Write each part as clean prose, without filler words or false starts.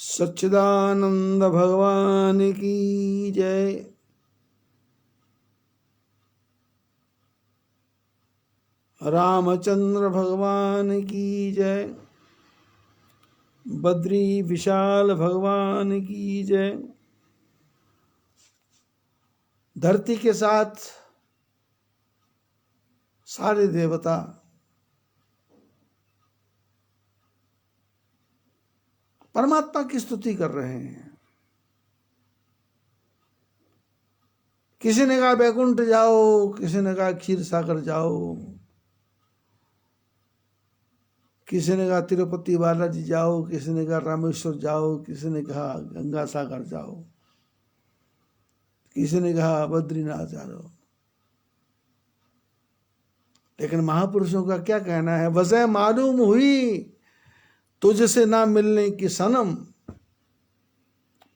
सच्चिदानंद भगवान की जय। रामचंद्र भगवान की जय। बद्री विशाल भगवान की जय। धरती के साथ सारे देवता परमात्मा की स्तुति कर रहे हैं। किसी ने कहा वैकुंठ जाओ, किसी ने कहा क्षीर सागर जाओ, किसी ने कहा तिरुपति बालाजी जाओ, किसी ने कहा रामेश्वर जाओ, किसी ने कहा गंगा सागर जाओ, किसी ने कहा बद्रीनाथ जाओ। लेकिन महापुरुषों का क्या कहना है? वजह मालूम हुई तुझसे ना मिलने की सनम,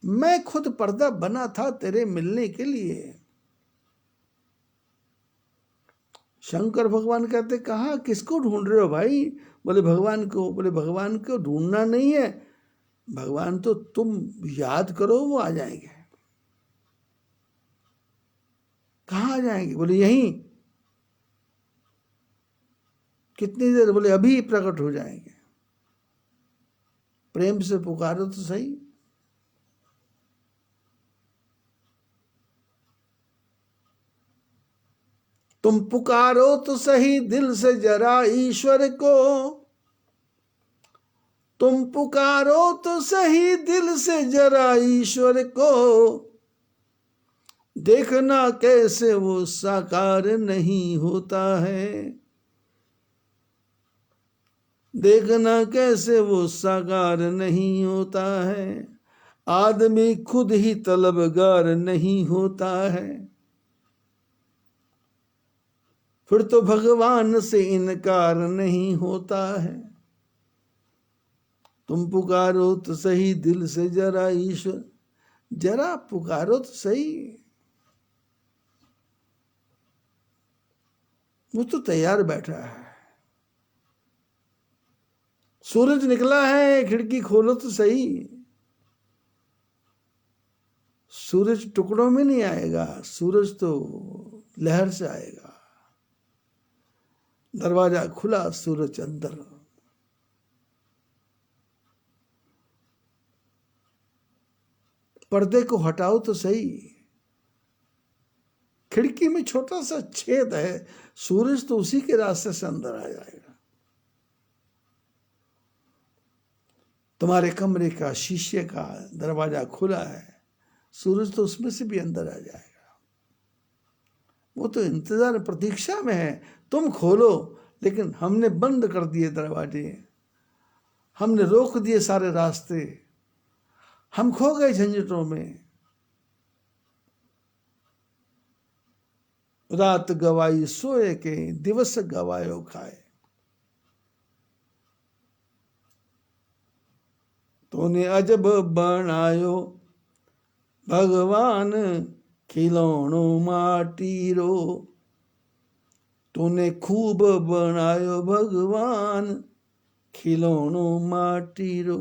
मैं खुद पर्दा बना था तेरे मिलने के लिए। शंकर भगवान कहते कहा किसको ढूंढ रहे हो भाई? बोले भगवान को। बोले भगवान को ढूंढना नहीं है, भगवान तो तुम याद करो वो आ जाएंगे। कहाँ आ जाएंगे? बोले यहीं। कितनी देर? बोले अभी प्रकट हो जाएंगे। प्रेम से पुकारो तो सही। तुम पुकारो तो सही दिल से जरा ईश्वर को, तुम पुकारो तो सही दिल से जरा ईश्वर को, देखना कैसे वो साकार नहीं होता है, देखना कैसे वो साकार नहीं होता है। आदमी खुद ही तलबगार नहीं होता है, फिर तो भगवान से इनकार नहीं होता है। तुम पुकारो तो सही दिल से जरा ईश्वर, जरा पुकारो तो सही। वो तो तैयार बैठा है। सूरज निकला है, खिड़की खोलो तो सही। सूरज टुकड़ों में नहीं आएगा, सूरज तो लहर से आएगा। दरवाजा खुला, सूरज अंदर। पर्दे को हटाओ तो सही। खिड़की में छोटा सा छेद है, सूरज तो उसी के रास्ते से अंदर आ जाएगा। तुम्हारे कमरे का शीशे का दरवाजा खुला है, सूरज तो उसमें से भी अंदर आ जाएगा। वो तो इंतजार प्रतीक्षा में है, तुम खोलो। लेकिन हमने बंद कर दिए दरवाजे, हमने रोक दिए सारे रास्ते, हम खो गए झंझटों में। रात गवाई सोए के, दिवस गवायो खाए। तूने अजब बनायो भगवान खिलौनो माटी रो, तूने खूब बनायो भगवान खिलौनो माटी रो।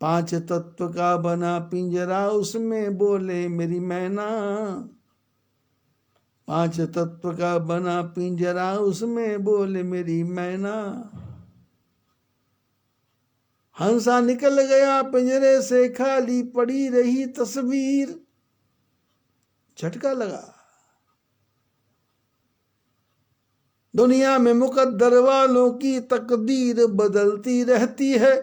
पांच तत्व का बना पिंजरा, उसमें बोले मेरी मैना, पांच तत्व का बना पिंजरा, उसमें बोले मेरी मैना। हंसा निकल गया पिंजरे से, खाली पड़ी रही तस्वीर। झटका लगा। दुनिया में मुकद्दर वालों की तकदीर बदलती रहती है,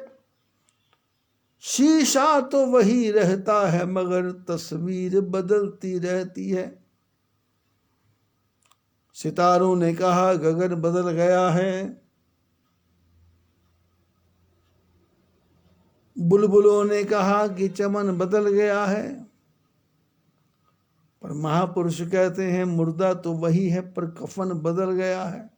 शीशा तो वही रहता है मगर तस्वीर बदलती रहती है। सितारों ने कहा गगन बदल गया है, बुलबुलों ने कहा कि चमन बदल गया है, पर महापुरुष कहते हैं मुर्दा तो वही है पर कफन बदल गया है।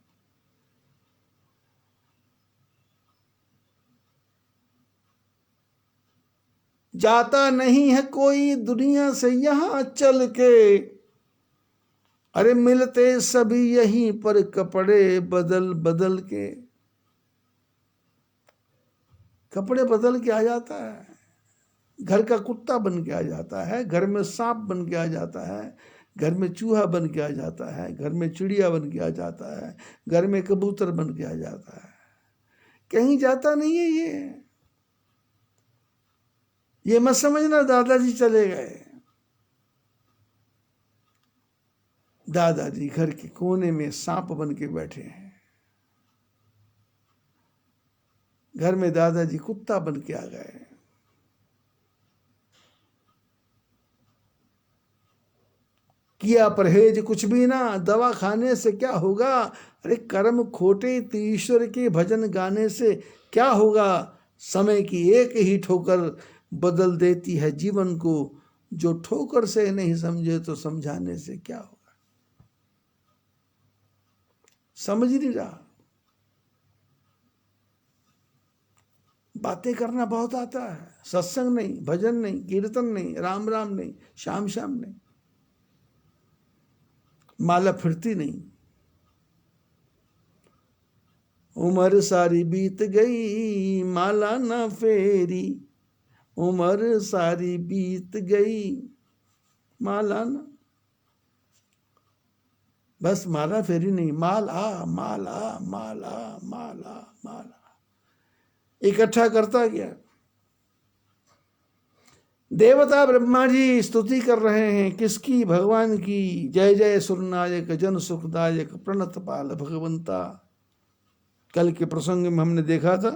जाता नहीं है कोई दुनिया से यहां चल के, अरे मिलते सभी यहीं पर कपड़े बदल बदल के। कपड़े बदल के आ जाता है, घर का कुत्ता बन के आ जाता है, घर में सांप बन के आ जाता है, घर में चूहा बन के आ जाता है, घर में चिड़िया बन के आ जाता है, घर में कबूतर बन के आ जाता है। कहीं जाता नहीं है ये मत समझना दादाजी चले गए। दादाजी घर के कोने में सांप बन के बैठे हैं, घर में दादाजी कुत्ता बन के आ गए। किया परहेज कुछ भी ना, दवा खाने से क्या होगा। अरे कर्म खोटे तो ईश्वर के भजन गाने से क्या होगा। समय की एक ही ठोकर बदल देती है जीवन को, जो ठोकर से नहीं समझे तो समझाने से क्या होगा। समझ नहीं रहा। बातें करना बहुत आता है, सत्संग नहीं, भजन नहीं, कीर्तन नहीं, राम राम नहीं, शाम शाम नहीं, माला फिरती नहीं। उम्र सारी बीत गई माला ना फेरी, उम्र सारी बीत गई माला ना, बस माला फेरी नहीं, माला माला माला माला माला इकट्ठा करता गया। देवता ब्रह्मा जी स्तुति कर रहे हैं किसकी, भगवान की। जय जय सुरनायक जन सुखदायक प्रणत पाल भगवंता। कल के प्रसंग में हमने देखा था,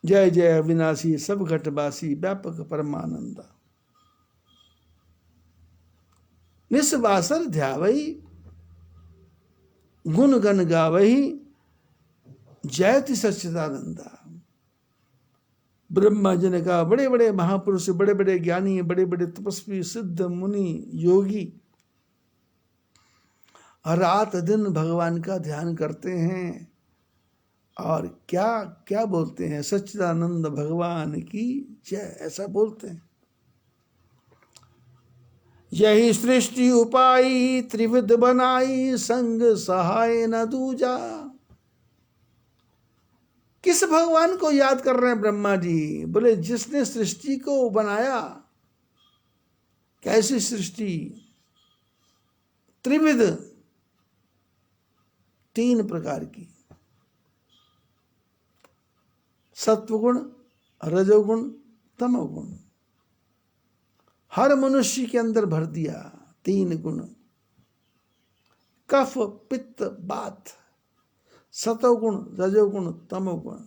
जय जय अविनाशी सब घटवासी व्यापक परमानंदा। निस्वासर ध्यावही गुण गण गावही जयति सच्चिदानंदा। ब्रह्मा जी ने कहा, बड़े बड़े महापुरुष, बड़े बड़े ज्ञानी, बड़े बड़े तपस्वी, सिद्ध मुनि योगी रात दिन भगवान का ध्यान करते हैं और क्या क्या बोलते हैं, सच्चिदानंद भगवान की जय, ऐसा बोलते हैं। यही सृष्टि उपाई त्रिविध बनाई, संग सहाय न दूजा। किस भगवान को याद कर रहे हैं ब्रह्मा जी? बोले जिसने सृष्टि को बनाया। कैसी सृष्टि? त्रिविध, तीन प्रकार की, सत्वगुण, रजोगुण, तमोगुण। हर मनुष्य के अंदर भर दिया तीन गुण, कफ पित्त बात, सतोगुण, रजोगुण, तमोगुण।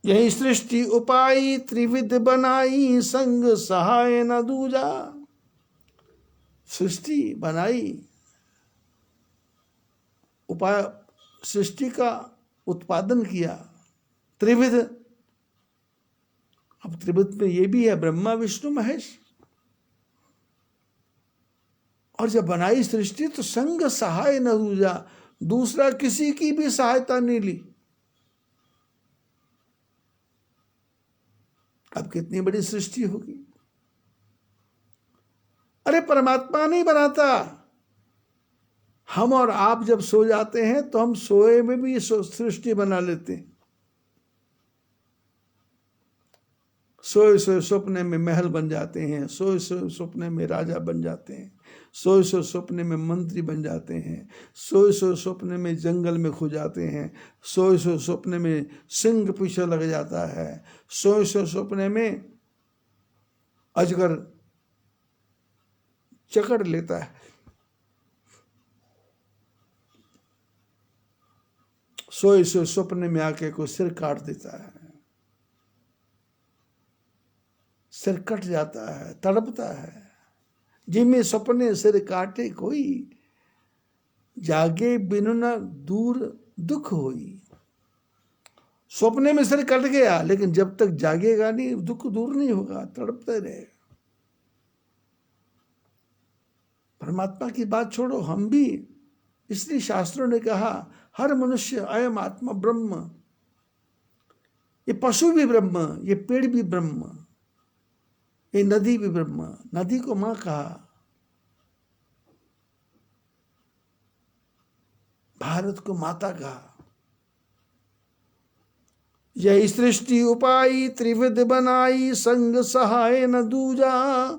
यही सृष्टि उपाई त्रिविध बनाई, संग सहाय न दूजा। सृष्टि बनाई, उपाय, सृष्टि का उत्पादन किया, त्रिविध। अब त्रिविध में ये भी है ब्रह्मा विष्णु महेश। और जब बनाई सृष्टि तो संग सहाय न दूजा, दूसरा किसी की भी सहायता नहीं ली। अब कितनी बड़ी सृष्टि होगी। अरे परमात्मा नहीं बनाता। हम और आप जब सो जाते हैं तो हम सोए में भी सृष्टि बना लेते हैं। सोए सोए सपने में महल बन जाते हैं, सोए सोए सपने में राजा बन जाते हैं, सोए सोए सपने में मंत्री बन जाते हैं, सोए सोए सपने में जंगल में खो जाते हैं, सोए सोए सपने में सिंह पीछे लग जाता है, सोए सोए सपने में अजगर चकड़ लेता है, सोए सोए सपने में आके कोई सिर काट देता है, सिर कट जाता है, तड़पता है। जिम्मे सपने सिर काटे कोई, जागे बिनु न दूर दुख होई। सपने में सिर कट गया, लेकिन जब तक जागेगा नहीं दुख दूर नहीं होगा, तड़पते रहेगा। परमात्मा की बात छोड़ो, हम भी, इसलिए शास्त्रों ने कहा हर मनुष्य अयम आत्मा ब्रह्म। ये पशु भी ब्रह्म, ये पेड़ भी ब्रह्म, ये नदी भी ब्रह्मा, नदी को मां कहा, भारत को माता कहा। यही सृष्टि उपाई त्रिविध बनाई, संग सहाय न दूजा,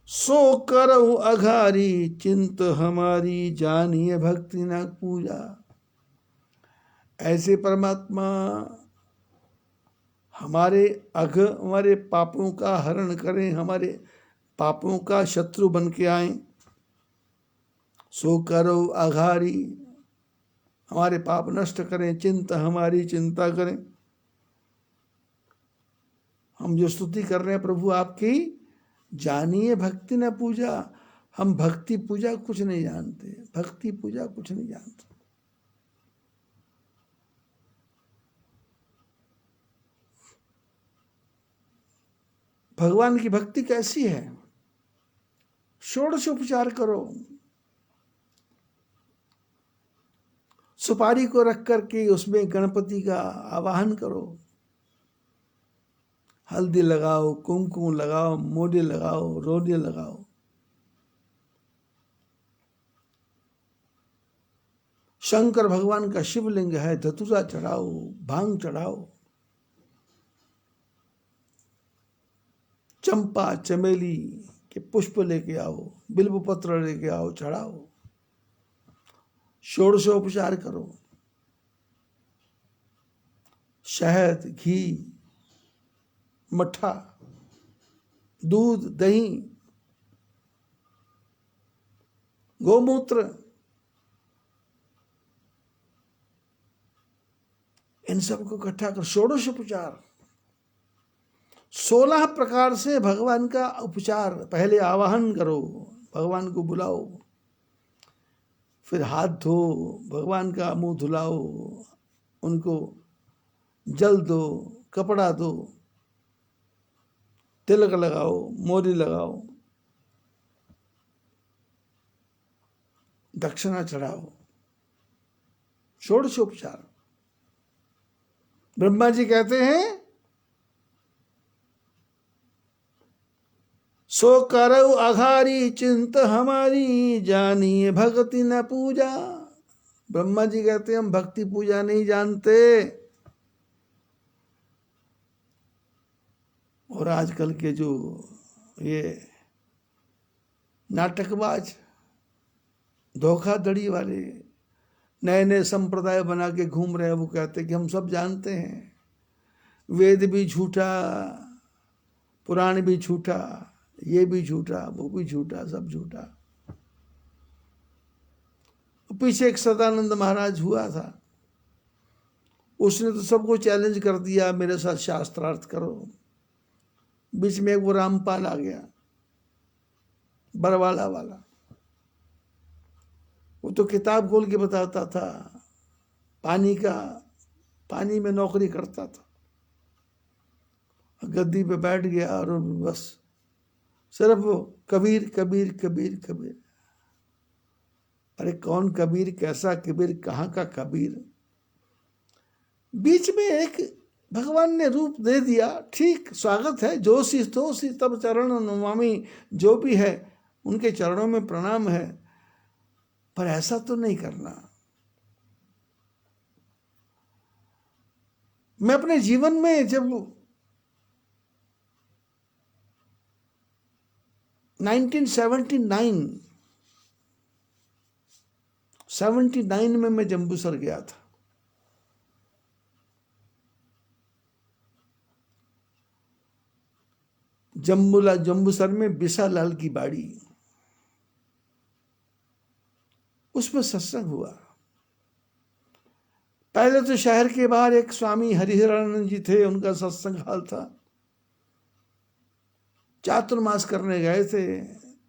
सो करऊ अघारी चिंत हमारी, जानिए भक्ति न पूजा। ऐसे परमात्मा हमारे पापों का हरण करें, हमारे पापों का शत्रु बन के आए। सो करो अघारी, हमारे पाप नष्ट करें, चिंता हमारी चिंता करें। हम जो स्तुति कर रहे हैं प्रभु आपकी, जानिए भक्ति न पूजा। हम भक्ति पूजा कुछ नहीं जानते, भक्ति पूजा कुछ नहीं जानते। भगवान की भक्ति कैसी है? षोडशोपचार करो, सुपारी को रख करके उसमें गणपति का आवाहन करो, हल्दी लगाओ, कुमकुम लगाओ, मोजे लगाओ, रोजे लगाओ। शंकर भगवान का शिवलिंग है, धतूरा चढ़ाओ, भांग चढ़ाओ, चंपा चमेली के पुष्प लेके आओ, बिल्व पत्र लेके आओ, चढ़ाओ, षोडशोपचार करो। शहद, घी, मट्ठा, दूध, दही, गोमूत्र, इन सबको इकट्ठा कर षोडशोपचार। 16 प्रकार से भगवान का उपचार। पहले आवाहन करो, भगवान को बुलाओ, फिर हाथ धो, भगवान का मुंह धुलाओ, उनको जल दो, कपड़ा दो, तिलक लगाओ, मोरी लगाओ, दक्षिणा चढ़ाओ, षोडशोपचार। ब्रह्मा जी कहते हैं सो करऊ अघारी चिंत हमारी, जानिए भक्ति न पूजा। ब्रह्मा जी कहते हैं हम भक्ति पूजा नहीं जानते। और आजकल के जो ये नाटकबाज, धोखाधड़ी वाले नए नए संप्रदाय बना के घूम रहे हैं, वो कहते हैं कि हम सब जानते हैं, वेद भी झूठा, पुराण भी झूठा, ये भी झूठा, वो भी झूठा, सब झूठा। पीछे एक सदानंद महाराज हुआ था, उसने तो सबको चैलेंज कर दिया मेरे साथ शास्त्रार्थ करो। बीच में एक वो रामपाल आ गया, बरवाला वाला, वो तो किताब खोल के बताता था, पानी में नौकरी करता था, गद्दी पे बैठ गया और बस सिर्फ वो कबीर कबीर कबीर कबीर। अरे कौन कबीर, कैसा कबीर, कहाँ का कबीर? बीच में एक भगवान ने रूप दे दिया, ठीक स्वागत है, जोशी तोशी तब चरण नमामि, जो भी है उनके चरणों में प्रणाम है, पर ऐसा तो नहीं करना। मैं अपने जीवन में जब 1979 में मैं जंबूसर गया था। जंबूसर में बिसालाल की बाड़ी, उसमें सत्संग हुआ। पहले तो शहर के बाहर एक स्वामी हरिहरानंद जी थे, उनका सत्संग हाल था। चातुर्मास करने गए थे,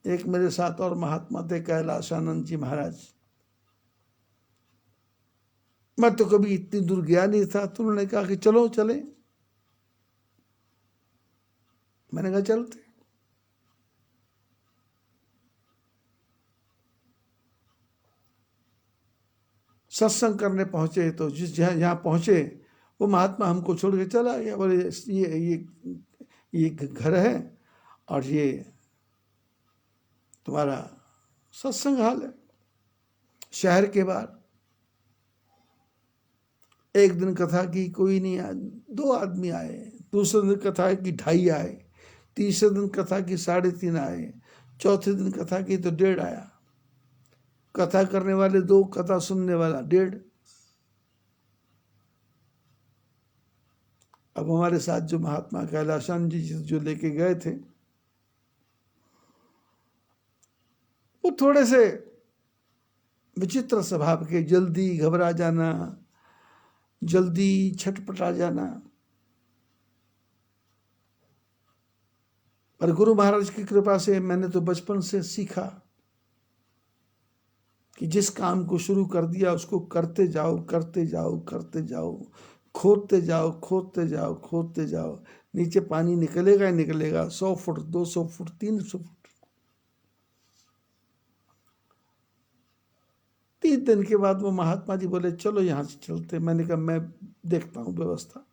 एक मेरे साथ और महात्मा थे, कैलाशानंद जी महाराज। मैं तो कभी इतनी दूर गया नहीं था, तो उन्होंने कहा कि चलो चले। मैंने कहा चलते। सत्संग करने पहुंचे तो जहाँ पहुंचे वो महात्मा हमको छोड़ के चला गया। बोले ये ये एक घर है और ये तुम्हारा सत्संग हाल है शहर के बाहर। एक दिन कथा की कोई नहीं आया, 2 आदमी आए। दूसरे दिन कथा की 2.5 आए। तीसरे दिन कथा की 3.5 आए। चौथे दिन कथा की तो 1.5 आया। कथा करने वाले 2, कथा सुनने वाला 1.5। अब हमारे साथ जो महात्मा कैलाशानंद जी जो लेके गए थे, वो थोड़े से विचित्र स्वभाव के, जल्दी घबरा जाना, जल्दी छटपटा जाना। पर गुरु महाराज की कृपा से मैंने तो बचपन से सीखा कि जिस काम को शुरू कर दिया उसको करते जाओ, करते जाओ, करते जाओ, खोदते जाओ, खोदते जाओ, खोदते जाओ। नीचे पानी निकलेगा ही निकलेगा, 100 फुट, 200 फुट, 300 फुट। 3 दिन के बाद वो महात्मा जी बोले चलो यहां से चलते। मैंने कहा मैं देखता हूं व्यवस्था।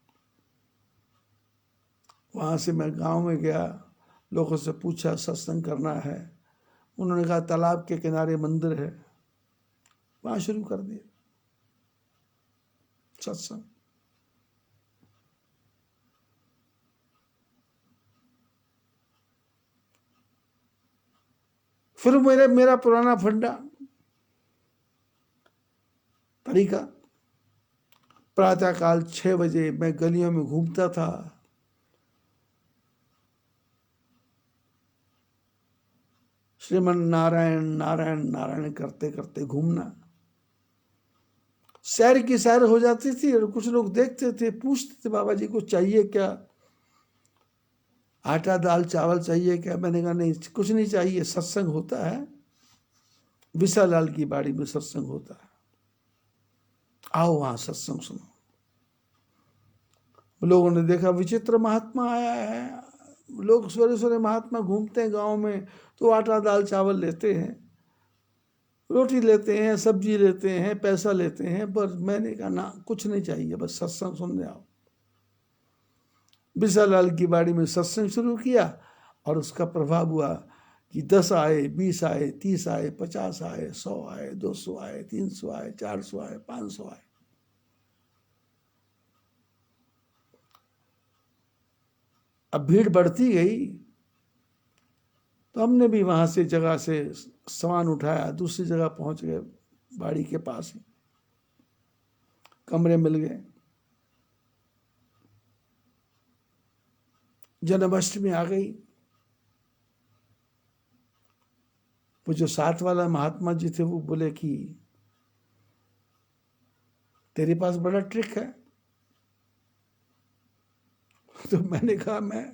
वहां से मैं गांव में गया, लोगों से पूछा सत्संग करना है। उन्होंने कहा तालाब के किनारे मंदिर है, वहां शुरू कर दिया सत्संग। फिर मेरा पुराना फंडा तरीका, प्रातःकाल 6 बजे मैं गलियों में घूमता था। श्रीमन नारायण नारायण नारायण करते करते घूमना। सैर की सैर हो जाती थी और कुछ लोग देखते थे, पूछते थे बाबा जी को चाहिए क्या, आटा दाल चावल चाहिए क्या। मैंने कहा नहीं, कुछ नहीं चाहिए, सत्संग होता है, विशालाल की बाड़ी में सत्संग होता है, आओ वहां सत्संग सुनो। लोगों ने देखा विचित्र महात्मा आया है। लोग सवेरे सवेरे महात्मा घूमते हैं गांव में तो आटा दाल चावल लेते हैं, रोटी लेते हैं, सब्जी लेते हैं, पैसा लेते हैं। पर मैंने कहा ना, कुछ नहीं चाहिए, बस सत्संग सुनने आओ। विशालाल की बाड़ी में सत्संग शुरू किया और उसका प्रभाव हुआ कि 10 आए, 20 आए, 30 आए, 50 आए, 100 आए, 200 आए, 300 आए, 400 आए, 500 आए। अब भीड़ बढ़ती गई तो हमने भी वहां से जगह से सामान उठाया, दूसरी जगह पहुंच गए, बाड़ी के पास ही कमरे मिल गए। जन्माष्टमी आ गई। वो जो साथ वाला महात्मा जी थे वो बोले कि तेरे पास बड़ा ट्रिक है। तो मैंने कहा मैं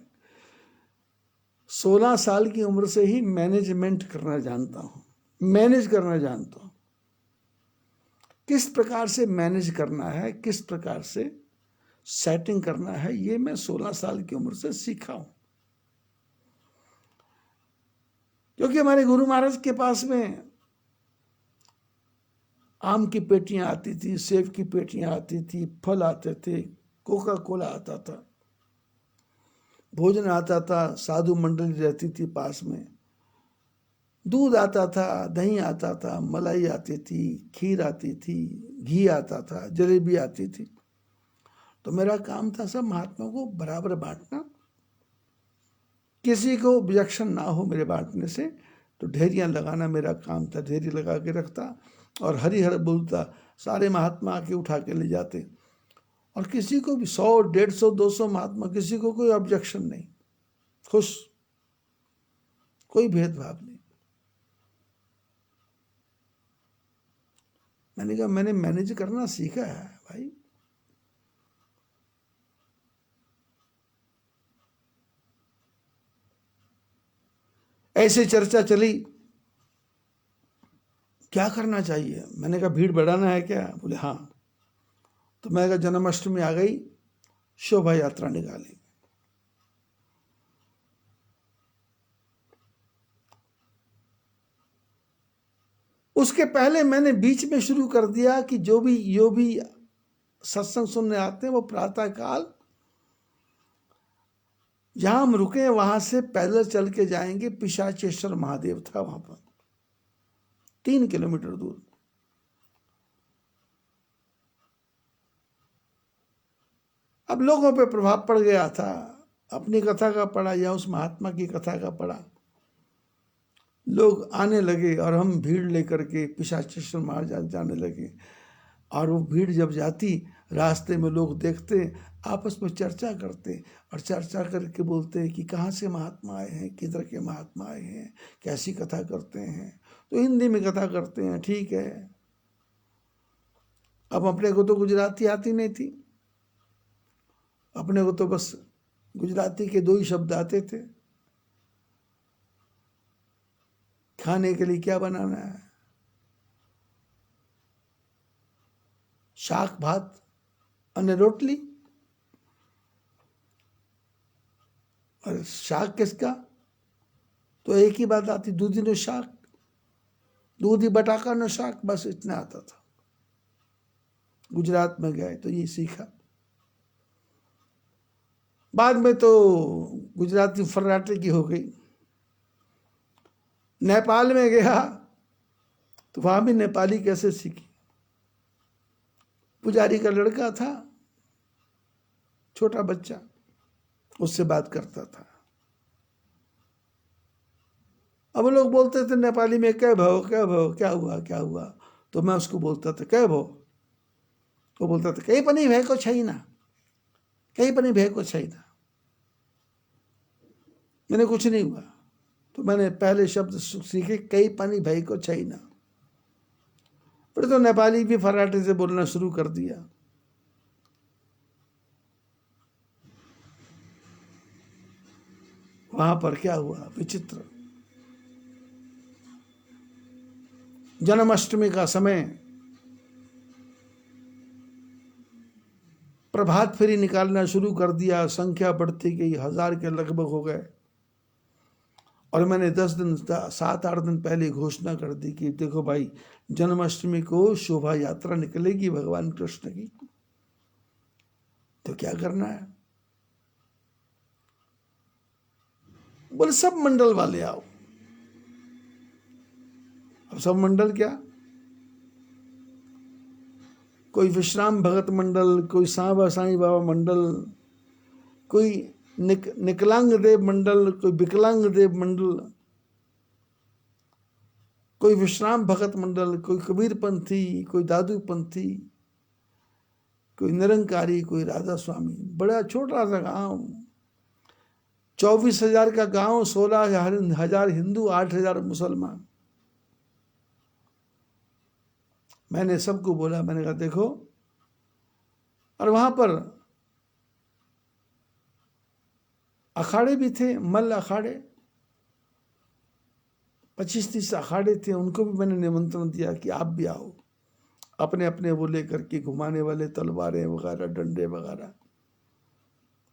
16 साल की उम्र से ही मैनेजमेंट करना जानता हूं, मैनेज करना जानता हूं। किस प्रकार से मैनेज करना है, किस प्रकार से सेटिंग करना है, ये मैं 16 साल की उम्र से सीखा हूं। क्योंकि हमारे गुरु महाराज के पास में आम की पेटियां आती थी, सेब की पेटियां आती थी, फल आते थे, कोका कोला आता था, भोजन आता था, साधु मंडली रहती थी पास में, दूध आता था, दही आता था, मलाई आती थी, खीर आती थी, घी आता था, जलेबी आती थी। तो मेरा काम था सब महात्मा को बराबर बांटना, किसी को ऑब्जेक्शन ना हो मेरे बांटने से। तो ढेरियां लगाना मेरा काम था, ढेरी लगा के रखता और हरिहर बोलता, सारे महात्मा आके उठा के ले जाते। और किसी को भी 100, 150, 200 महात्मा, किसी को कोई ऑब्जेक्शन नहीं, खुश, कोई भेदभाव नहीं। मैंने कहा मैंने मैनेज करना सीखा है भाई। ऐसे चर्चा चली, क्या करना चाहिए। मैंने कहा भीड़ बढ़ाना है क्या, बोले हाँ। तो मैं कहा जन्माष्टमी आ गई, शोभा यात्रा निकाली। उसके पहले मैंने बीच में शुरू कर दिया कि जो भी सत्संग सुनने आते हैं वो प्रातः काल जहां हम रुके वहां से पैदल चल के जाएंगे, पिशाचेश्वर महादेव था वहां पर, 3 किलोमीटर दूर। अब लोगों पे प्रभाव पड़ गया था, अपनी कथा का पढ़ा या उस महात्मा की कथा का पढ़ा, लोग आने लगे और हम भीड़ लेकर के पिशाचेश्वर महाराज जाने लगे। और वो भीड़ जब जाती, रास्ते में लोग देखते, आपस में चर्चा करते, और चर्चा करके बोलते कि कहाँ से महात्मा आए हैं, किधर के महात्मा आए हैं, कैसी कथा करते हैं। तो हिंदी में कथा करते हैं, ठीक है। अब अपने को तो गुजराती आती नहीं थी, अपने को तो बस गुजराती के 2 ही शब्द आते थे, खाने के लिए क्या बनाना है, शाक भात અને रोटली। और शाक किसका, तो एक ही बात आती, दूधी नो शाक, दूधी बटाका नो शाक, बस इतना आता था। गुजरात में गए तो ये सीखा। बाद में तो गुजराती फर्राटे की हो गई। नेपाल में गया तो वहां भी नेपाली कैसे सीखी। पुजारी का लड़का था, छोटा बच्चा, उससे बात करता था। अब लोग बोलते थे नेपाली में, क्या भाव, क्या भाव, क्या हुआ, क्या हुआ। तो मैं उसको बोलता था क्या भाव, तो बोलता था कहीं पनि भएको छैन, कहीं पनि भएको छैन। मैंने कुछ नहीं हुआ, तो मैंने पहले शब्द सीखे, कहीं पनि भएको छैन। फिर तो नेपाली भी फर्राटे से बोलना शुरू कर दिया। वहां पर क्या हुआ विचित्र, जन्माष्टमी का समय प्रभात फेरी निकालना शुरू कर दिया। संख्या बढ़ती गई, 1000 के लगभग हो गए। और मैंने 10 दिन 7-8 दिन पहले घोषणा कर दी कि देखो भाई, जन्माष्टमी को शोभा यात्रा निकलेगी भगवान कृष्ण की, तो क्या करना है। बोले सब मंडल वाले आओ। अब सब मंडल क्या, कोई विश्राम भगत मंडल, कोई सांबा साईं बाबा मंडल, कोई निकलांग देव मंडल, कोई विकलांग देव मंडल, कोई विश्राम भगत मंडल, कोई कबीर पंथी, कोई दादू पंथी, कोई निरंकारी, कोई राधा स्वामी। बड़ा छोटा सा गांव, 24,000 का गांव, 16,000 हिंदू, 8,000 मुसलमान। मैंने सबको बोला, मैंने कहा देखो, और वहां पर अखाड़े भी थे, मल्ल अखाड़े, 25-30 अखाड़े थे। उनको भी मैंने निमंत्रण दिया कि आप भी आओ, अपने अपने वो लेकर के घुमाने वाले तलवारें वगैरह, डंडे वगैरह,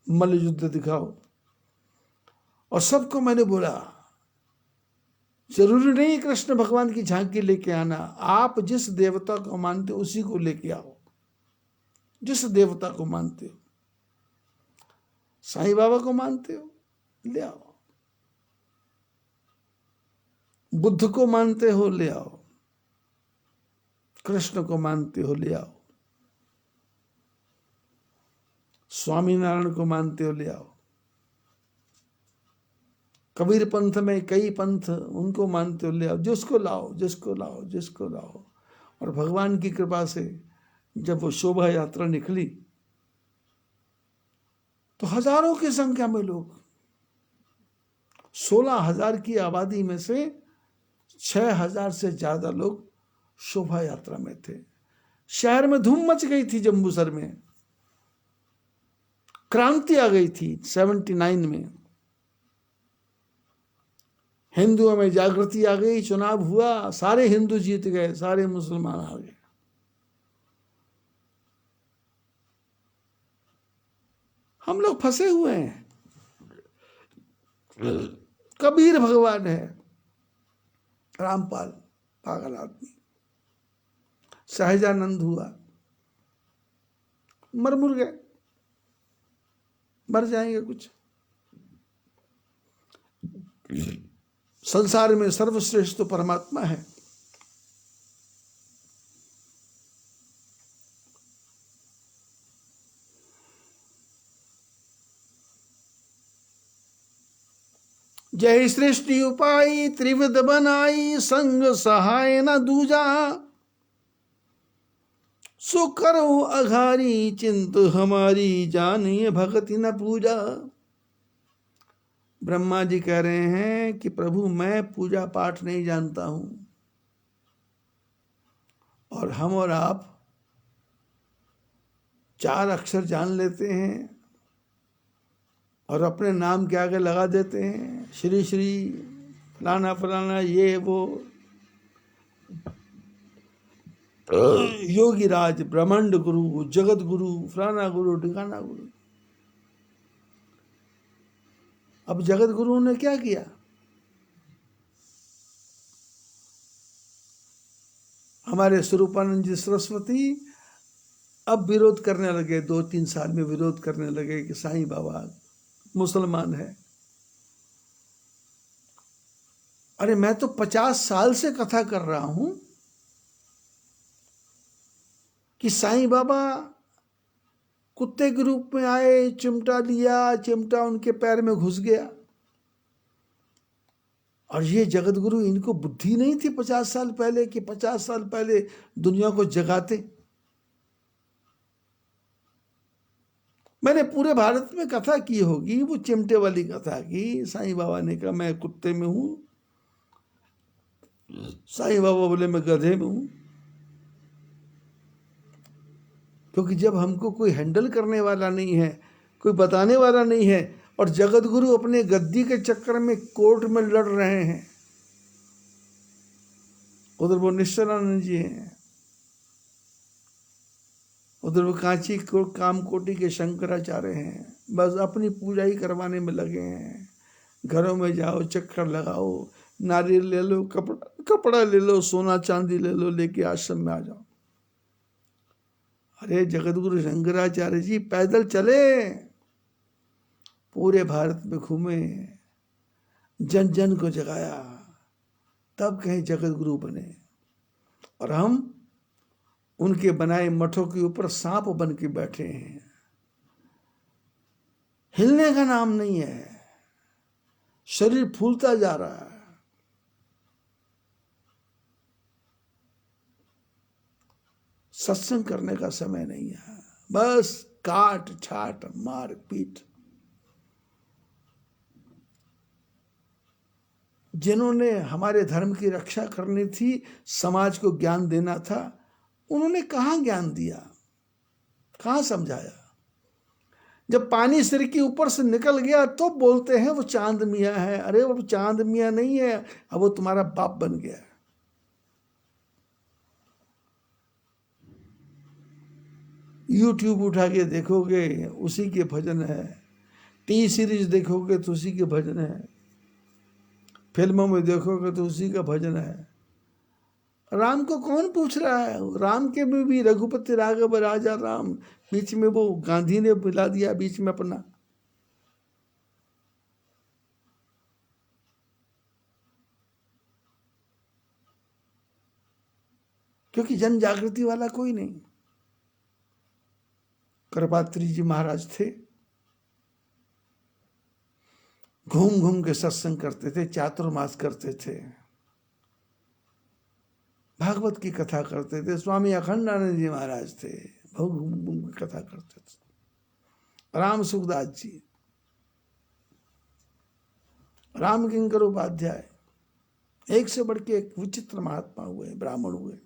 मल्ल युद्ध दिखाओ। और सबको मैंने बोला, जरूरी नहीं कृष्ण भगवान की झांकी लेके आना, आप जिस देवता को मानते हो उसी को लेके आओ, जिस देवता को मानते हो। साईं बाबा को मानते हो, ले आओ। बुद्ध को मानते हो, ले आओ। कृष्ण को मानते हो, ले आओ। स्वामीनारायण को मानते हो, ले आओ। कबीर पंथ में कई पंथ, उनको मानते हो, ले आओ। जिसको लाओ, जिसको लाओ, जिसको लाओ। और भगवान की कृपा से जब वो शोभा यात्रा निकली तो हजारों की संख्या में लोग, 16,000 की आबादी में से 6,000 से ज्यादा लोग शोभा यात्रा में थे। शहर में धूम मच गई थी। जम्बूसर में क्रांति आ गई थी 79 में। हिंदुओं में जागृति आ गई, चुनाव हुआ, सारे हिंदू जीत गए, सारे मुसलमान आ गए। हम लोग फंसे हुए हैं। कबीर भगवान है, रामपाल पागल आदमी, सहजानंद हुआ, मर मुर गए, मर जाएंगे कुछ। संसार में सर्वश्रेष्ठ तो परमात्मा है। जय सृष्टि उपाय त्रिविध बनाई, संग सहाय न दूजा। सो करो अघारी चिंत हमारी, जानिए भक्ति न पूजा। ब्रह्मा जी कह रहे हैं कि प्रभु मैं पूजा पाठ नहीं जानता हूं, और हम और आप 4 अक्षर जान लेते हैं और अपने नाम के आगे लगा देते हैं श्री श्री फलाना फलाना, ये वो योगी राज, ब्रह्मांड गुरु, जगत गुरु, फलाना गुरु, ठिकाना गुरु। अब जगत गुरु ने क्या किया? हमारे स्वरूपानंद जी सरस्वती अब विरोध करने लगे, 2-3 साल में विरोध करने लगे कि साईं बाबा मुसलमान है। अरे मैं तो 50 साल से कथा कर रहा हूं कि साईं बाबा कुत्ते के रूप में आए, चिमटा लिया, चिमटा उनके पैर में घुस गया। और ये जगत गुरु, इनको बुद्धि नहीं थी 50 साल पहले कि 50 साल पहले दुनिया को जगाते। मैंने पूरे भारत में कथा की होगी, वो चिमटे वाली कथा की। साईं बाबा ने कहा मैं कुत्ते में हूं, साईं बाबा बोले मैं गधे में हूं। क्योंकि जब हमको कोई हैंडल करने वाला नहीं है, कोई बताने वाला नहीं है, और जगत गुरु अपने गद्दी के चक्कर में कोर्ट में लड़ रहे हैं, उधर वो निश्चलानंद जी हैं, उधर वो कांची को कामकोटि के शंकराचार्य हैं, बस अपनी पूजा ही करवाने में लगे हैं। घरों में जाओ, चक्कर लगाओ, नारियल ले लो, कपड़ा ले लो, सोना चांदी ले लो, लेके आश्रम में आ जाओ। अरे जगतगुरु शंकराचार्य जी पैदल चले, पूरे भारत में घूमे, जन जन को जगाया, तब कहीं जगत गुरु बने। और हम उनके बनाए मठों के ऊपर सांप बन के बैठे हैं। हिलने का नाम नहीं है, शरीर फूलता जा रहा है। सत्संग करने का समय नहीं है, बस काट छाट मार पीट। जिन्होंने हमारे धर्म की रक्षा करनी थी, समाज को ज्ञान देना था, उन्होंने कहाँ ज्ञान दिया, कहाँ समझाया? जब पानी सिर के ऊपर से निकल गया तो बोलते हैं वो चांद मियाँ है। अरे वो चांद मियाँ नहीं है, अब वो तुम्हारा बाप बन गया है। यूट्यूब उठा के देखोगे उसी के भजन है, टी सीरीज देखोगे तो उसी के भजन है, फिल्मों में देखोगे तो उसी का भजन है। राम को कौन पूछ रहा है? राम के में भी रघुपति राघव राजा राम, बीच में वो गांधी ने मिला दिया बीच में अपना। क्योंकि जन जागृति वाला कोई नहीं। कृपात्री जी महाराज थे, घूम घूम के सत्संग करते थे, चातुर्मास करते थे, भागवत की कथा करते थे। स्वामी अखंडानंद जी महाराज थे, बहुत घूम घूम के कथा करते थे। राम सुखदास जी, राम किंकर उपाध्याय, एक से बढ़ के एक विचित्र महात्मा हुए, ब्राह्मण हुए।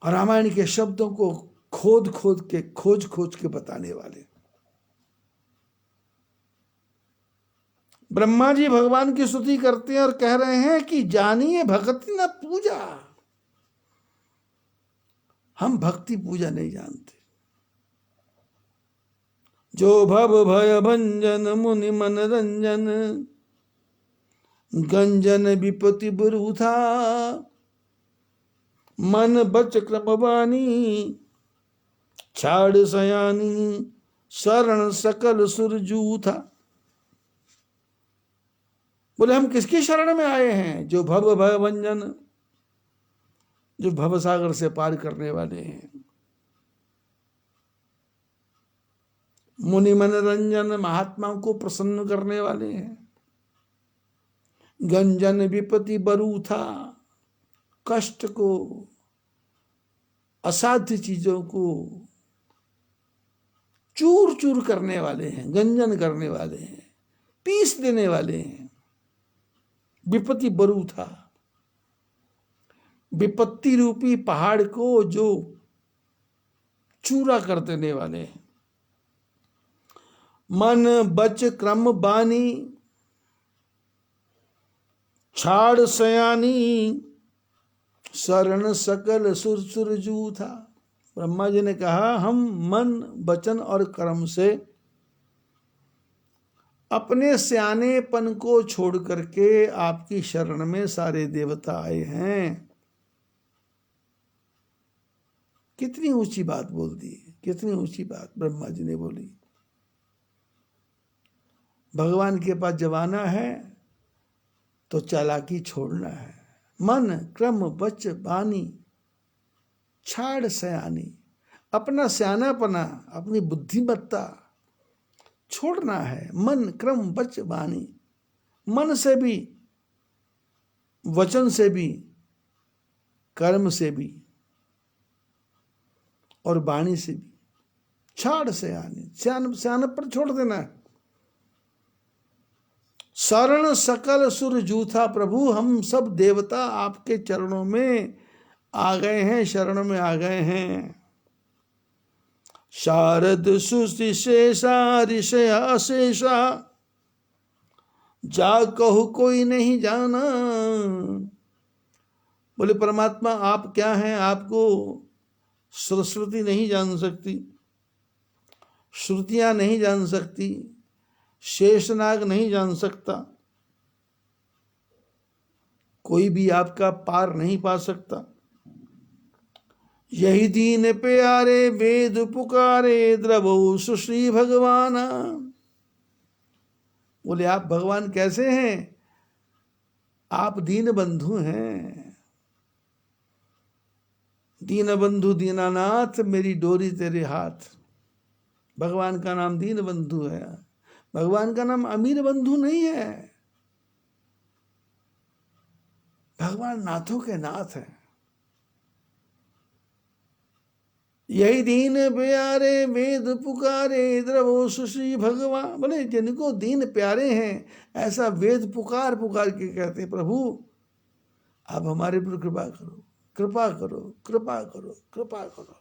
और रामायण के शब्दों को खोज खोज के बताने वाले। ब्रह्मा जी भगवान की स्तुति करते हैं और कह रहे हैं कि जानिए भक्ति न पूजा। हम भक्ति पूजा नहीं जानते। जो भव भय भंजन मुनि मनरंजन, गंजन विपति बुरु था, मन बच क्रमवानी छाड़ सयानी, शरण सकल सुरजू था। बोले हम किसकी शरण में आए हैं? जो भव भय भंजन, जो भव सागर से पार करने वाले हैं। मुनि मनोरंजन, महात्माओं को प्रसन्न करने वाले हैं। गंजन विपत्ति बरू था, कष्ट को, असाध्य चीजों को चूर चूर करने वाले हैं, गंजन करने वाले हैं, पीस देने वाले हैं। विपत्ति बरू था, विपत्ति रूपी पहाड़ को जो चूरा कर देने वाले हैं। मन बच क्रम बानी, छाड़ सयानी, शरण सकल सुर सुरजू था। ब्रह्मा जी ने कहा हम मन वचन और कर्म से अपने सियानेपन को छोड़ करके आपकी शरण में सारे देवता आए हैं। कितनी ऊंची बात बोल दी, कितनी ऊंची बात ब्रह्मा जी ने बोली। भगवान के पास जवाना है तो चालाकी छोड़ना है। मन क्रम वच बानी, छाड़ सयानी, अपना सियानापना, अपनी बुद्धिमत्ता छोड़ना है। मन क्रम वच बानी, मन से भी, वचन से भी, कर्म से भी और वाणी से भी। छाड़ सयानी, सियानप पर छोड़ देना है। शरण सकल सुर जूथा, प्रभु हम सब देवता आपके चरणों में आ गए हैं, शरण में आ गए हैं। शारद सुश्री शेषा ऋषया अशेषा, जा कहु कोई नहीं जाना। बोले परमात्मा आप क्या हैं? आपको सरस्वती नहीं जान सकती, श्रुतियां नहीं जान सकती, शेषनाग नहीं जान सकता, कोई भी आपका पार नहीं पा सकता। यही दीन प्यारे वेद पुकारे, द्रवो सुश्री भगवान। बोले आप भगवान कैसे हैं? आप दीन बंधु हैं। दीन बंधु दीनानाथ, मेरी डोरी तेरे हाथ। भगवान का नाम दीन बंधु है। भगवान का नाम अमीर बंधु नहीं है। भगवान नाथों के नाथ है। यही दीन प्यारे वेद पुकारे, द्रवो सुश्री भगवान। बोले जिनको दीन प्यारे हैं, ऐसा वेद पुकार पुकार के कहते प्रभु आप हमारे पर कृपा करो, कृपा करो, कृपा करो, कृपा करो।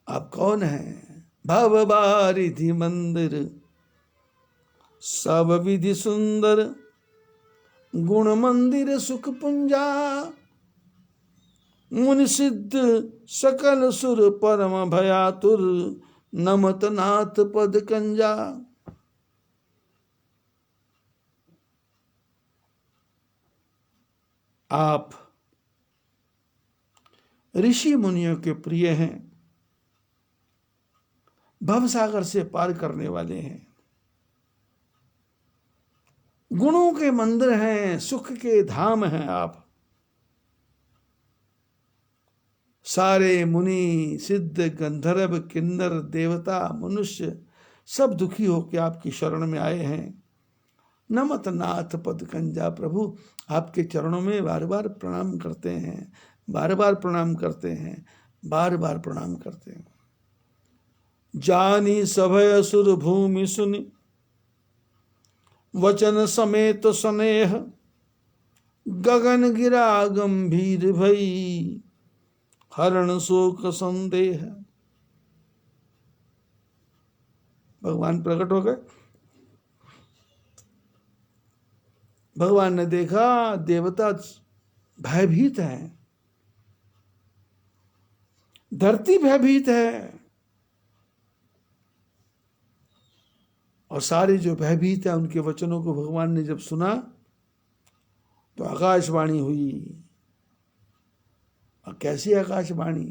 आप कौन हैं? भव बारिधि मंदिर, सब विधि सुंदर, गुण मंदिर सुख पुंजा, मुनि सिद्ध सकल सुर परम भयातुर, नमत नाथ पद कंजा। आप ऋषि मुनियों के प्रिय हैं, भवसागर से पार करने वाले हैं, गुणों के मंदिर हैं, सुख के धाम हैं। आप सारे मुनि सिद्ध गंधर्व किन्नर देवता मनुष्य सब दुखी होकर आपकी शरण में आए हैं। नमत नाथ पद कंजा, प्रभु आपके चरणों में बार बार प्रणाम करते हैं, बार बार प्रणाम करते हैं, बार बार प्रणाम करते हैं। जानी सभय असुर भूमि सुनि, वचन समेत स्नेह, गगन गिरा गंभीर भई, हरण शोक संदेह। भगवान प्रकट हो गए। भगवान ने देखा देवता भयभीत हैं, धरती भयभीत है, और सारे जो भयभीत है उनके वचनों को भगवान ने जब सुना तो आकाशवाणी हुई। और कैसी आकाशवाणी?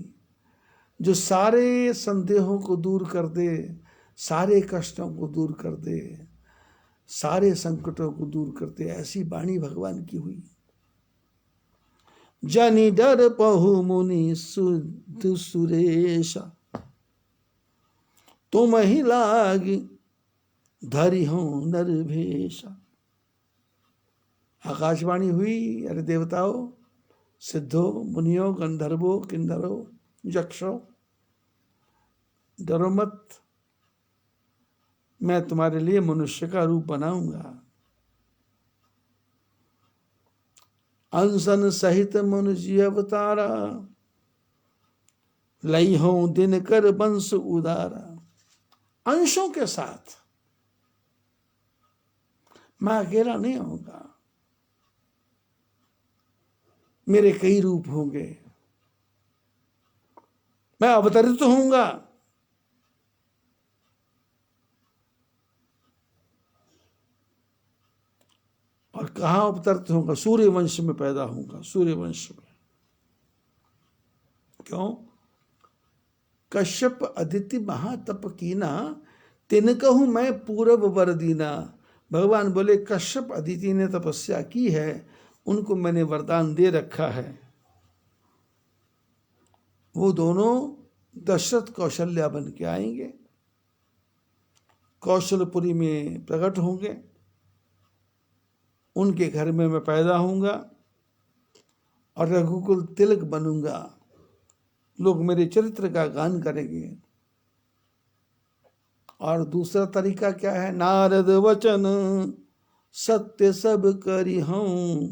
जो सारे संदेहों को दूर कर दे, सारे कष्टों को दूर कर दे, सारे संकटों को दूर कर दे, ऐसी वाणी भगवान की हुई। जनि डर पहु मुनि सुध सुरेश, तुम ही लागी धरि हो नर भेष। आकाशवाणी हुई, अरे देवताओं, सिद्धों, मुनियों, गंधर्वों, किन्नरों, यक्षों, डरो मत, मैं तुम्हारे लिए मनुष्य का रूप बनाऊंगा। अंसन सहित मनुष्य अवतारा, लई हो दिन कर वंश उदारा। अंशों के साथ, मैं अकेला नहीं होगा, मेरे कई रूप होंगे, मैं अवतरित होऊंगा। और कहाँ अवतरित होगा? सूर्य वंश में पैदा होगा, सूर्य वंश में। क्यों? कश्यप अदिति महातप कीना, तिन कहूं मैं पूरब वर दीना। भगवान बोले कश्यप अदिति ने तपस्या की है, उनको मैंने वरदान दे रखा है। वो दोनों दशरथ कौशल्या बन के आएंगे, कौशलपुरी में प्रकट होंगे, उनके घर में मैं पैदा होऊंगा और रघुकुल तिलक बनूंगा। लोग मेरे चरित्र का गान करेंगे। और दूसरा तरीका क्या है? नारद वचन सत्य सब करी हूं,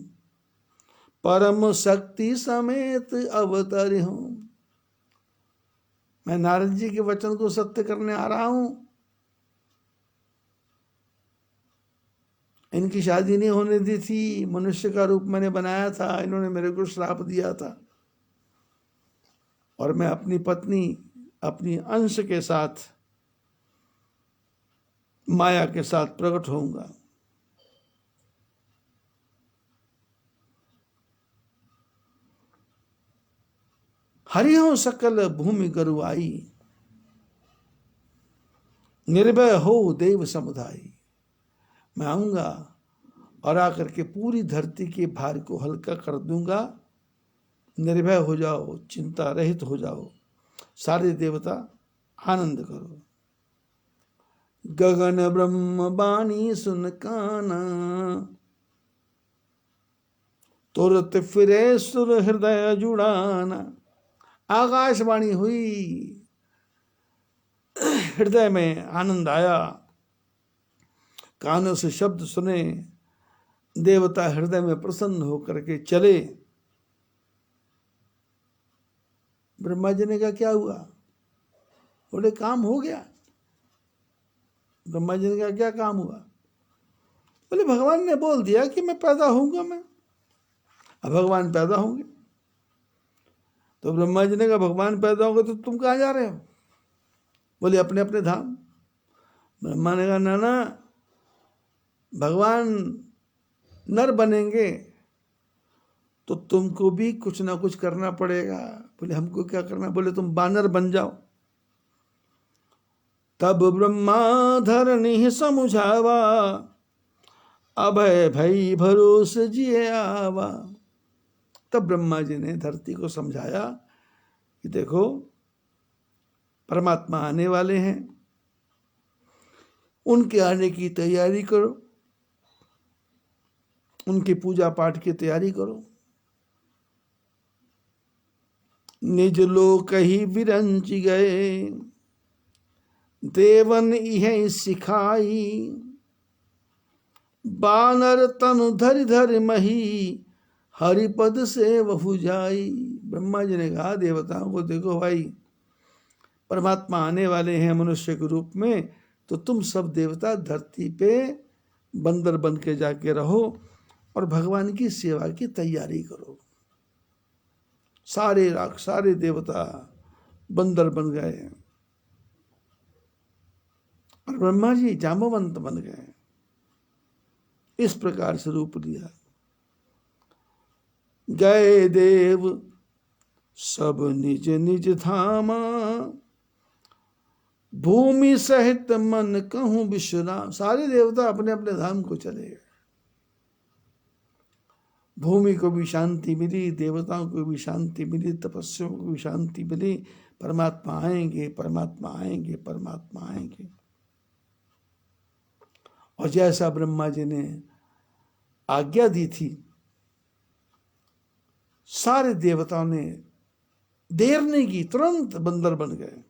परम शक्ति समेत अवतरी हूं। मैं नारद जी के वचन को सत्य करने आ रहा हूं। इनकी शादी नहीं होने दी थी, मनुष्य का रूप मैंने बनाया था, इन्होंने मेरे को श्राप दिया था, और मैं अपनी पत्नी, अपनी अंश के साथ, माया के साथ प्रकट होऊंगा। हरिहो सकल भूमि गरुआई, निर्भय हो देव समुदायी। मैं आऊंगा और आकर के पूरी धरती के भार को हल्का कर दूंगा। निर्भय हो जाओ, चिंता रहित हो जाओ, सारे देवता आनंद करो। गगन ब्रह्म बाणी सुन काना, तुरत फिरे सुर हृदय जुड़ाना। आकाशवाणी हुई, हृदय में आनंद आया, कानों से शब्द सुने, देवता हृदय में प्रसन्न होकर के चले। ब्रह्मा जी ने कहा क्या हुआ? बोले काम हो गया। ब्रह्मा जी ने कहा क्या काम हुआ? बोले भगवान ने बोल दिया कि मैं पैदा होऊंगा। मैं अब भगवान पैदा होंगे। तो ब्रह्मा जी ने कहा भगवान पैदा होंगे तो तुम कहाँ जा रहे हो? बोले अपने अपने धाम। ब्रह्मा ने कहा ना ना, भगवान नर बनेंगे तो तुमको भी कुछ ना कुछ करना पड़ेगा। बोले हमको क्या करना? बोले तुम बानर बन जाओ। तब ब्रह्मा धरनी समुझावा, अभय भई भरोस जिए आवा। तब ब्रह्मा जी ने धरती को समझाया कि देखो परमात्मा आने वाले हैं, उनके आने की तैयारी करो, उनकी पूजा पाठ की तैयारी करो। निज लोक ही विरंच गए, देवन यह सिखाई। बानर तनु धरि धरि मही, हरिपद से वहु जाई। ब्रह्मा जी ने कहा देवताओं को, देखो भाई परमात्मा आने वाले हैं मनुष्य के रूप में, तो तुम सब देवता धरती पे बंदर बन के जाके रहो और भगवान की सेवा की तैयारी करो। सारे देवता बंदर बन गए और ब्रह्मा जी जाम्बवंत बन गए। इस प्रकार से रूप लिया। गए देव सब निज निज धामा, भूमि सहित मन कहूं विश्राम। सारे देवता अपने अपने धाम को चले गए। भूमि को भी शांति मिली, देवताओं को भी शांति मिली, तपस्वियों को भी शांति मिली। परमात्मा आएंगे, परमात्मा आएंगे, परमात्मा आएंगे। और जैसा ब्रह्मा जी ने आज्ञा दी थी, सारे देवताओं ने देर नहीं की, तुरंत बंदर बन गए।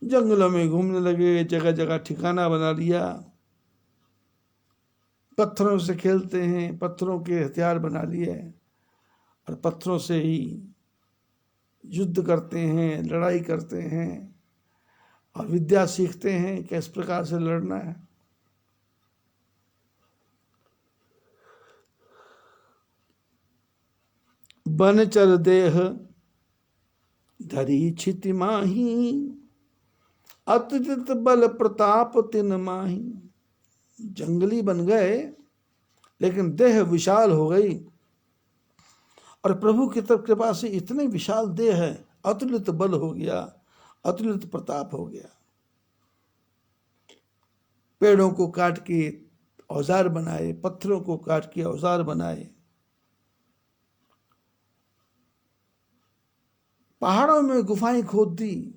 जंगलों में घूमने लगे, जगह जगह ठिकाना बना लिया। पत्थरों से खेलते हैं, पत्थरों के हथियार बना लिए और पत्थरों से ही युद्ध करते हैं, लड़ाई करते हैं और विद्या सीखते हैं किस प्रकार से लड़ना है। बनचर देह धरी छिति माही, अत्यंत बल प्रताप तिन माही। जंगली बन गए लेकिन देह विशाल हो गई, और प्रभु की तरफ कृपा से इतने विशाल देह है, अतुलित बल हो गया, अतुलित प्रताप हो गया। पेड़ों को काट के औजार बनाए, पत्थरों को काट के औजार बनाए, पहाड़ों में गुफाएं खोद दी,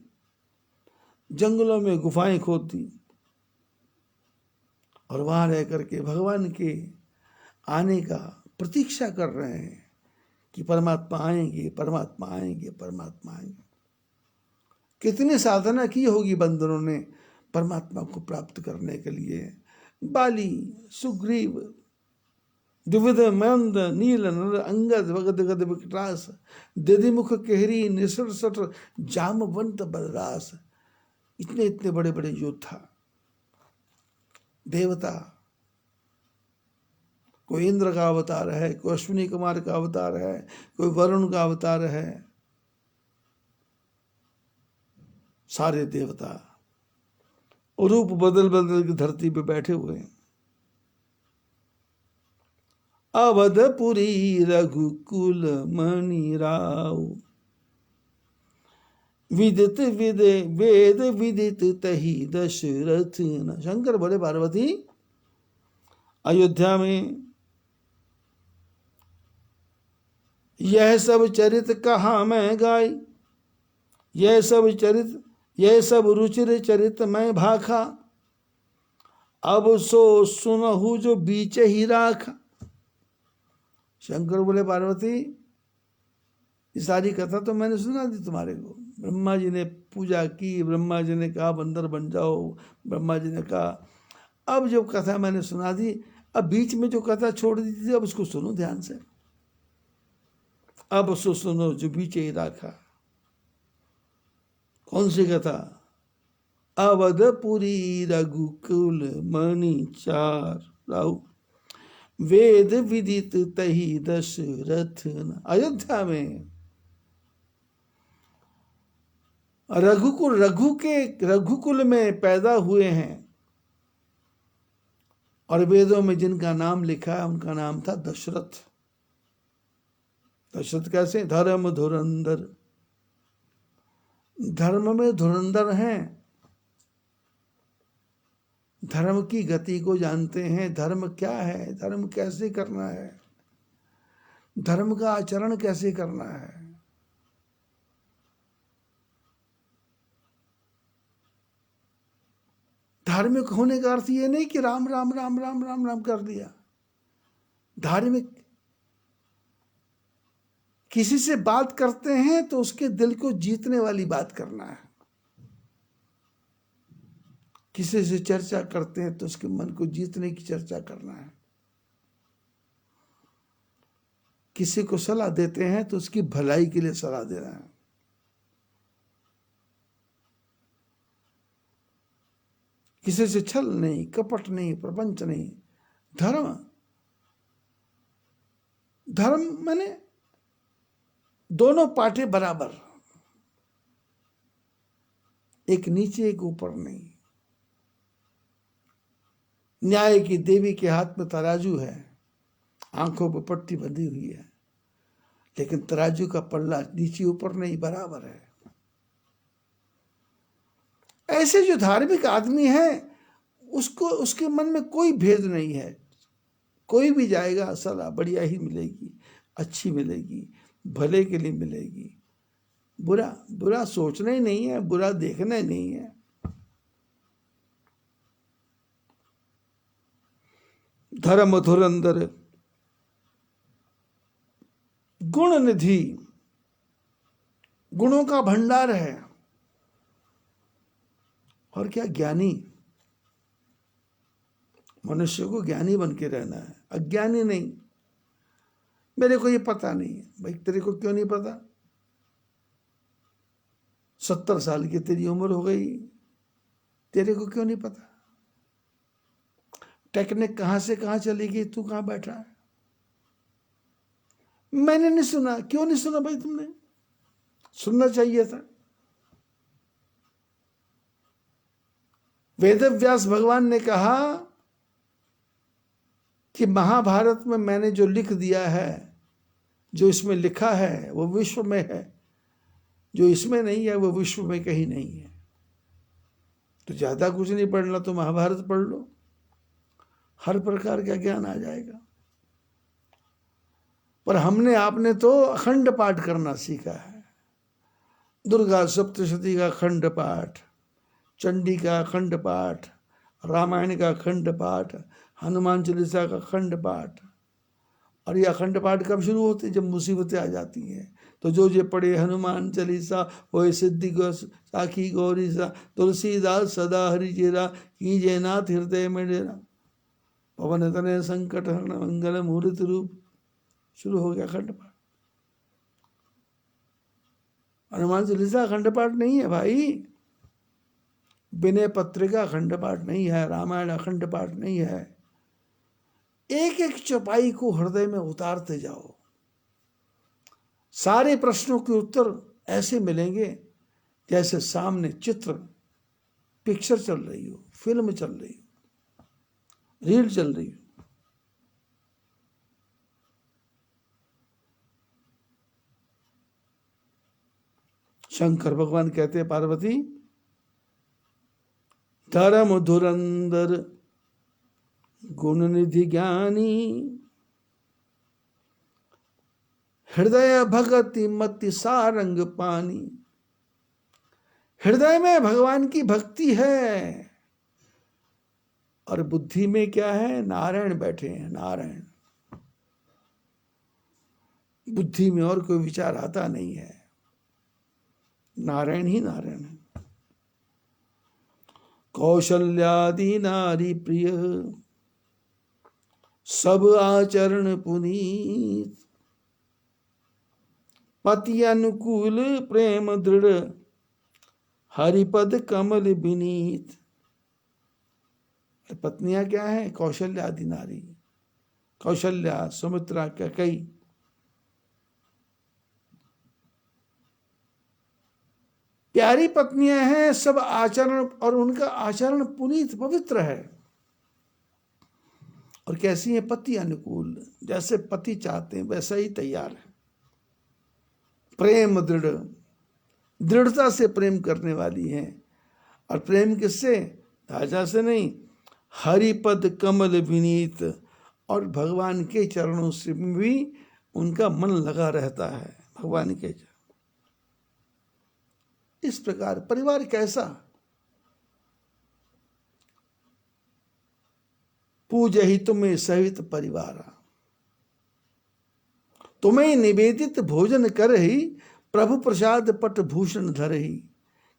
जंगलों में गुफाएं खोद दी, और वहां रह करके भगवान के आने का प्रतीक्षा कर रहे हैं कि परमात्मा आएंगे, परमात्मा आएंगे, परमात्मा आएंगे। कितनी साधना की होगी बंदरों ने परमात्मा को प्राप्त करने के लिए। बाली, सुग्रीव, द्विविध मंद, नील नर, अंगद, वगद गद विकटास, दधिमुख केहरी, निसर सट, जामवंत बलरास। इतने इतने बड़े बड़े योद्धा देवता। कोई इंद्र का अवतार है, कोई अश्विनी कुमार का अवतार है, कोई वरुण का अवतार है। सारे देवता रूप बदल बदल की धरती पे बैठे हुए हैं। अवधपुरी रघुकुल मणि राव, विदित वेद विदित तही दशरथ न। शंकर बोले पार्वती, अयोध्या में यह सब चरित कहाँ मैं गाई, यह सब रुचिर चरित मैं भाखा, अब सो सुनहु जो बीच ही राखा। शंकर बोले पार्वती, ये सारी कथा तो मैंने सुना दी तुम्हारे को। ब्रह्मा जी ने पूजा की, ब्रह्मा जी ने कहा बंदर बन जाओ, ब्रह्मा जी ने कहा। अब जो कथा मैंने सुना दी, अब बीच में जो कथा छोड़ दी थी, अब उसको सुनो ध्यान से। अब सो सुनो जो बीच ही राखा। कौन सी कथा? अवधपुरी रघुकुल मणि चार राव, वेद विदित तही दशरथ न। अयोध्या में रघुकुल में पैदा हुए हैं, और वेदों में जिनका नाम लिखा है उनका नाम था दशरथ। दशरथ कैसे? धर्म धुरंधर। धर्म में धुरंधर हैं, धर्म की गति को जानते हैं। धर्म क्या है, धर्म कैसे करना है, धर्म का आचरण कैसे करना है। धार्मिक होने का अर्थ ये नहीं कि राम राम राम राम राम राम कर दिया। धार्मिक किसी से बात करते हैं तो उसके दिल को जीतने वाली बात करना है। किसी से चर्चा करते हैं तो उसके मन को जीतने की चर्चा करना है। किसी को सलाह देते हैं तो उसकी भलाई के लिए सलाह देना है। किसी से छल नहीं, कपट नहीं, प्रपंच नहीं। धर्म माने दोनों पार्टी बराबर, एक नीचे एक ऊपर नहीं। न्याय की देवी के हाथ में तराजू है, आंखों पर पट्टी बंधी हुई है। लेकिन तराजू का पल्ला नीचे ऊपर नहीं, बराबर है। ऐसे जो धार्मिक आदमी है उसको, उसके मन में कोई भेद नहीं है। कोई भी जाएगा सलाह बढ़िया ही मिलेगी, अच्छी मिलेगी, भले के लिए मिलेगी। बुरा बुरा सोचना ही नहीं है, बुरा देखना ही नहीं है। धर्म धुरंधर गुण निधि, गुणों का भंडार है। और क्या, ज्ञानी। मनुष्य को ज्ञानी बन के रहना है, अज्ञानी नहीं। मेरे को ये पता नहीं है। भाई तेरे को क्यों नहीं पता? 70 साल की तेरी उम्र हो गई, तेरे को क्यों नहीं पता? टेक्निक कहां से कहां चली गई, तू कहां बैठा है? मैंने नहीं सुना। क्यों नहीं सुना भाई? तुमने सुनना चाहिए था। वेदव्यास भगवान ने कहा कि महाभारत में मैंने जो लिख दिया है, जो इसमें लिखा है वो विश्व में है, जो इसमें नहीं है वो विश्व में कहीं नहीं है। तो ज्यादा कुछ नहीं पढ़ना तो महाभारत पढ़ लो, हर प्रकार का ज्ञान आ जाएगा। पर हमने आपने तो अखंड पाठ करना सीखा है। दुर्गा सप्तशती का अखंड पाठ, चंडी का अखंड पाठ, रामायण का अखंड पाठ, हनुमान चालीसा का अखंड पाठ। और ये अखंड पाठ कब शुरू होते? जब मुसीबतें आ जाती हैं। तो जो पढ़े हनुमान चालीसा वो सिद्धि साखी गौरी सा, तुलसीदास सदा हरि चेरा, की जयनाथ हृदय में डेरा, पवन तनय संकट हरण मंगल मुहूर्त रूप। शुरू हो गया अखंड पाठ। हनुमान चालीसा अखंड पाठ नहीं है भाई, विनय पत्रिका अखंड पाठ नहीं है, रामायण अखंड पाठ नहीं है। एक एक चौपाई को हृदय में उतारते जाओ, सारे प्रश्नों के उत्तर ऐसे मिलेंगे जैसे सामने चित्र, पिक्चर चल रही हो, फिल्म चल रही हो, रील चल रही हो। शंकर भगवान कहते हैं पार्वती, धर्म धुरंधर गुण निधि ज्ञानी, हृदय भगति मति सारंग पानी। हृदय में भगवान की भक्ति है और बुद्धि में क्या है? नारायण बैठे हैं, नारायण। बुद्धि में और कोई विचार आता नहीं है, नारायण ही नारायण है। कौशल्यादि नारी प्रिय, सब आचरण पुनीत, पति अनुकूल प्रेम दृढ़, हरिपद कमल विनीत। पत्नियां क्या है? कौशल्या आदि नारी। कौशल्या, सुमित्रा, कैकेयी। प्यारी पत्नियां हैं, सब आचरण, और उनका आचरण पुनीत पवित्र है। और कैसी है? पति अनुकूल, जैसे पति चाहते हैं वैसा ही तैयार है। प्रेम दृढ़, दृढ़ता से प्रेम करने वाली है। और प्रेम किससे? राजा से नहीं, हरिपद कमल विनीत। और भगवान के चरणों से भी उनका मन लगा रहता है, भगवान के चरण। इस प्रकार परिवार कैसा? पूज ही तुम्हें सहित परिवार, तुम्हें निवेदित भोजन कर ही, प्रभु प्रसाद पट भूषण धर ही।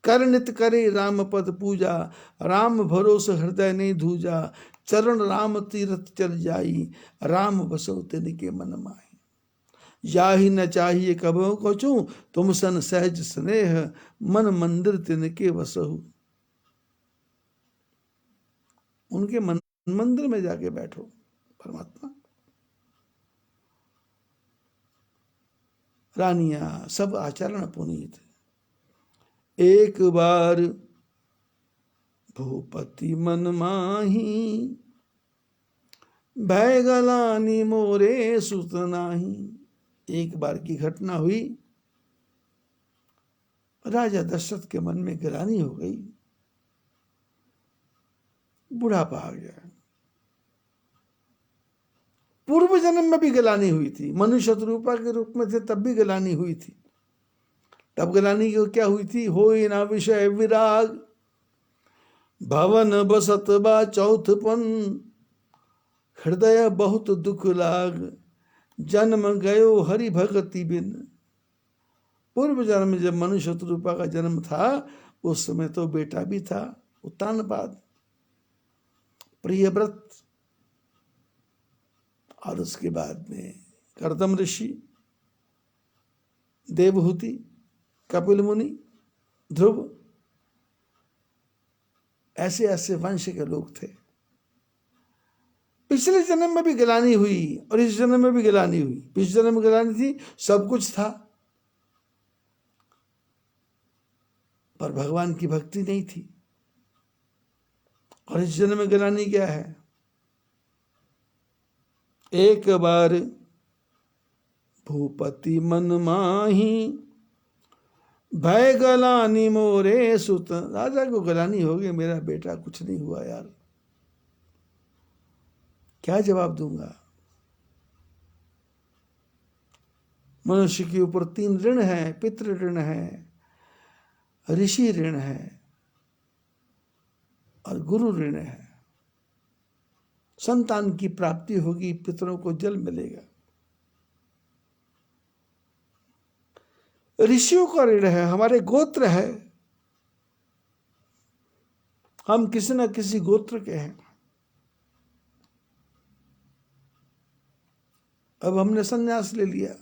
कर नित करे राम पद पूजा, राम भरोस हृदय ने धूजा। चरण राम तीर्थ चल जाई, राम बसो तिनके मन माही। याही न चाहिए कबहु कछु, तुम सन सहज स्नेह, मन मंदिर तिनके वसहु। उनके मन मंदिर में जाके बैठो परमात्मा। रानियां सब आचरण पुनीत। एक बार भूपति मन माही, भय गलानी मोरे सुत नाही। एक बार की घटना हुई, राजा दशरथ के मन में ग्लानि हो गई, बुढ़ापा आ गया। पूर्व जन्म में भी ग्लानि हुई थी, मनुष्य शत्रुपा के रूप में थे तब भी ग्लानि हुई थी। तब ग्लानि क्या हुई थी? होई ना विषय विराग, भवन बसत बा चौथपन, हृदय बहुत दुख लाग, जन्म गयो हरि भगति बिन। पूर्व जन्म में जब मनुष्य शत्रुपा का जन्म था, उस समय तो बेटा भी था उत्तानपाद, प्रियव्रत, और उसके बाद में कर्दम ऋषि, देवहूति, कपिल मुनि, ध्रुव, ऐसे ऐसे वंश के लोग थे। पिछले जन्म में भी ग्लानि हुई और इस जन्म में भी ग्लानि हुई। पिछले जन्म में ग्लानि थी, सब कुछ था, पर भगवान की भक्ति नहीं थी। और इस जन्म में ग्लानि क्या है? एक बार भूपति मन माही, भय ग्लानि मोरे सुत। राजा को ग्लानि हो गई, मेरा बेटा कुछ नहीं हुआ यार, क्या जवाब दूंगा? मनुष्य के ऊपर 3 ऋण है, पितृ ऋण है, ऋषि ऋण है और गुरु ऋण है। संतान की प्राप्ति होगी, पितरों को जल मिलेगा। ऋषियों का ऋण है, हमारे गोत्र है, हम किसी न किसी गोत्र के हैं। अब हमने संन्यास ले लिया,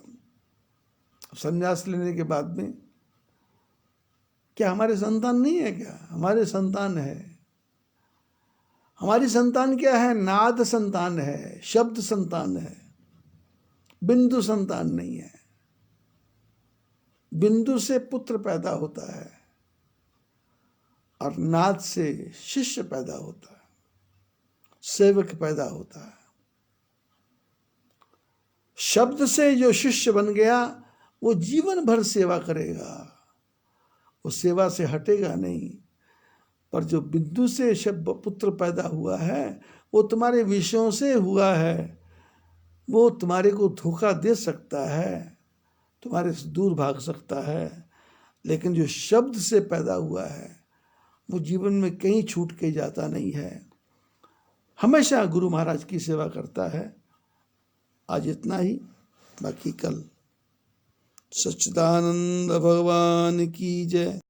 संन्यास लेने के बाद में क्या हमारे संतान नहीं है? क्या हमारे संतान है। हमारी संतान क्या है? नाद संतान है, शब्द संतान है, बिंदु संतान नहीं है। बिंदु से पुत्र पैदा होता है और नाद से शिष्य पैदा होता है, सेवक पैदा होता है। शब्द से जो शिष्य बन गया वो जीवन भर सेवा करेगा, वो सेवा से हटेगा नहीं। पर जो बिंदु से शब्द पुत्र पैदा हुआ है, वो तुम्हारे विषयों से हुआ है, वो तुम्हारे को धोखा दे सकता है, तुम्हारे से दूर भाग सकता है। लेकिन जो शब्द से पैदा हुआ है वो जीवन में कहीं छूट के जाता नहीं है, हमेशा गुरु महाराज की सेवा करता है। आज इतना ही, बाकी कल। सच्चिदानंद भगवान की जय।